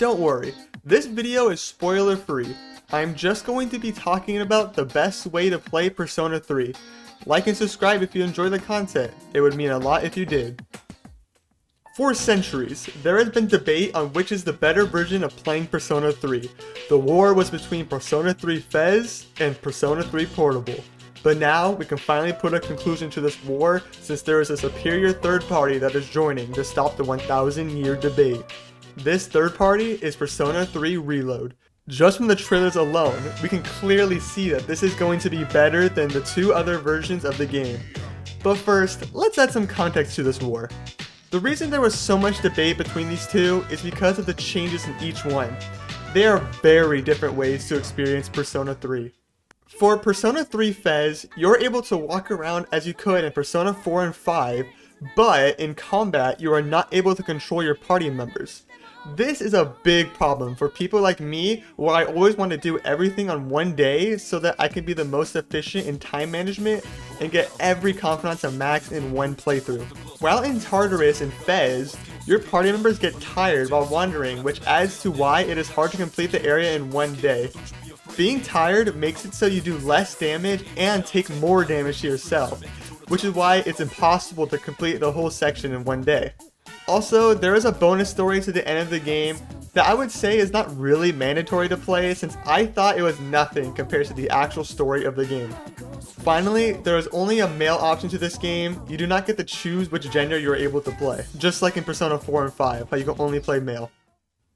Don't worry, this video is spoiler free. I'm just going to be talking about the best way to play Persona 3. Like and subscribe if you enjoy the content, it would mean a lot if you did. For centuries, there has been debate on which is the better version of playing Persona 3. The war was between Persona 3 FES and Persona 3 Portable. But now, we can finally put a conclusion to this war since there is a superior third party that is joining to stop the 1,000-year debate. This third party is Persona 3 Reload. Just from the trailers alone, we can clearly see that this is going to be better than the two other versions of the game. But first, let's add some context to this war. The reason there was so much debate between these two is because of the changes in each one. They are very different ways to experience Persona 3. For Persona 3 FES, you're able to walk around as you could in Persona 4 and 5, but in combat, you are not able to control your party members. This is a big problem for people like me, where I always want to do everything on one day so that I can be the most efficient in time management and get every confidant to max in one playthrough. While in Tartarus and FES, your party members get tired while wandering, which adds to why it is hard to complete the area in one day. Being tired makes it so you do less damage and take more damage to yourself, which is why it's impossible to complete the whole section in one day. Also, there is a bonus story to the end of the game that I would say is not really mandatory to play since I thought it was nothing compared to the actual story of the game. Finally, there is only a male option to this game. You do not get to choose which gender you are able to play, just like in Persona 4 and 5, how you can only play male.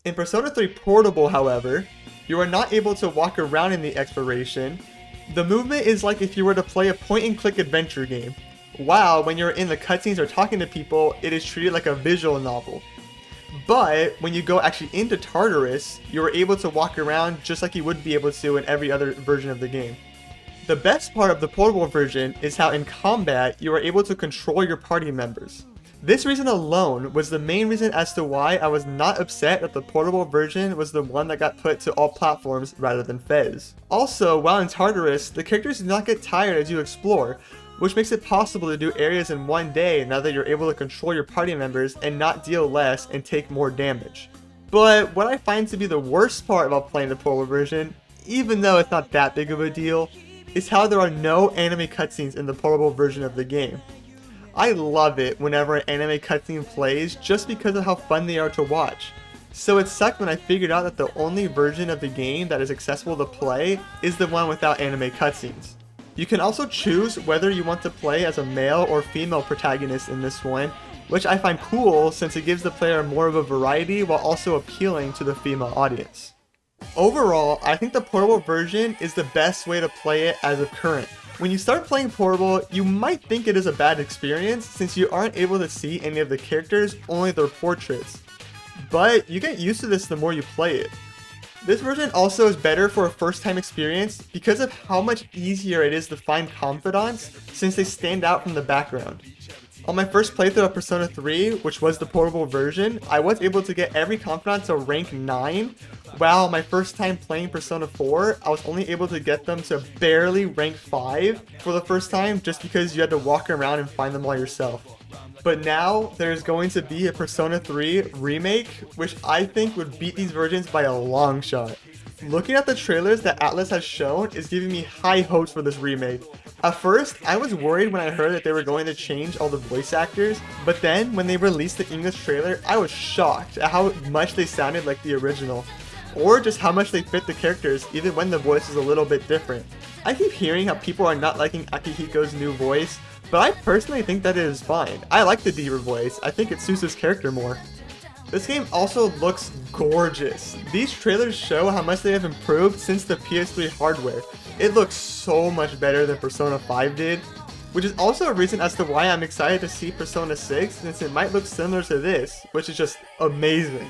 In Persona 3 Portable, however, you are not able to walk around in the exploration. The movement is like if you were to play a point-and-click adventure game. While when you're in the cutscenes or talking to people, it is treated like a visual novel. But when you go actually into Tartarus, you are able to walk around just like you would be able to in every other version of the game. The best part of the portable version is how in combat, you are able to control your party members. This reason alone was the main reason as to why I was not upset that the portable version was the one that got put to all platforms rather than FES. Also, while in Tartarus, the characters do not get tired as you explore, which makes it possible to do areas in one day now that you're able to control your party members and not deal less and take more damage. But what I find to be the worst part about playing the portable version, even though it's not that big of a deal, is how there are no anime cutscenes in the portable version of the game. I love it whenever an anime cutscene plays just because of how fun they are to watch. So it sucked when I figured out that the only version of the game that is accessible to play is the one without anime cutscenes. You can also choose whether you want to play as a male or female protagonist in this one, which I find cool since it gives the player more of a variety while also appealing to the female audience. Overall, I think the portable version is the best way to play it as of current. When you start playing Portable, you might think it is a bad experience since you aren't able to see any of the characters, only their portraits. But you get used to this the more you play it. This version also is better for a first time experience because of how much easier it is to find confidants since they stand out from the background. On my first playthrough of Persona 3, which was the portable version, I was able to get every confidant to rank 9, while my first time playing Persona 4, I was only able to get them to barely rank 5 for the first time just because you had to walk around and find them all yourself. But now, there's going to be a Persona 3 remake, which I think would beat these versions by a long shot. Looking at the trailers that Atlus has shown is giving me high hopes for this remake. At first, I was worried when I heard that they were going to change all the voice actors, but then when they released the English trailer, I was shocked at how much they sounded like the original, or just how much they fit the characters even when the voice is a little bit different. I keep hearing how people are not liking Akihiko's new voice, but I personally think that it is fine. I like the deeper voice, I think it suits his character more. This game also looks gorgeous. These trailers show how much they have improved since the PS3 hardware. It looks so much better than Persona 5 did, which is also a reason as to why I'm excited to see Persona 6 since it might look similar to this, which is just amazing.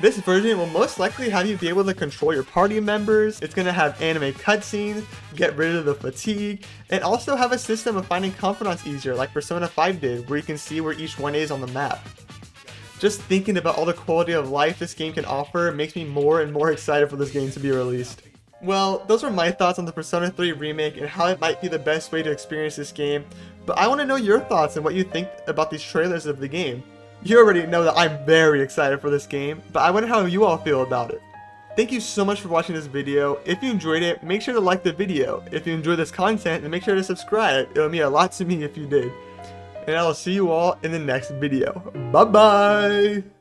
This version will most likely have you be able to control your party members, it's going to have anime cutscenes, get rid of the fatigue, and also have a system of finding confidants easier like Persona 5 did, where you can see where each one is on the map. Just thinking about all the quality of life this game can offer makes me more and more excited for this game to be released. Well, those were my thoughts on the Persona 3 remake and how it might be the best way to experience this game, but I want to know your thoughts and what you think about these trailers of the game. You already know that I'm very excited for this game, but I wonder how you all feel about it. Thank you so much for watching this video. If you enjoyed it, make sure to like the video. If you enjoyed this content, then make sure to subscribe. It would mean a lot to me if you did. And I will see you all in the next video. Bye bye!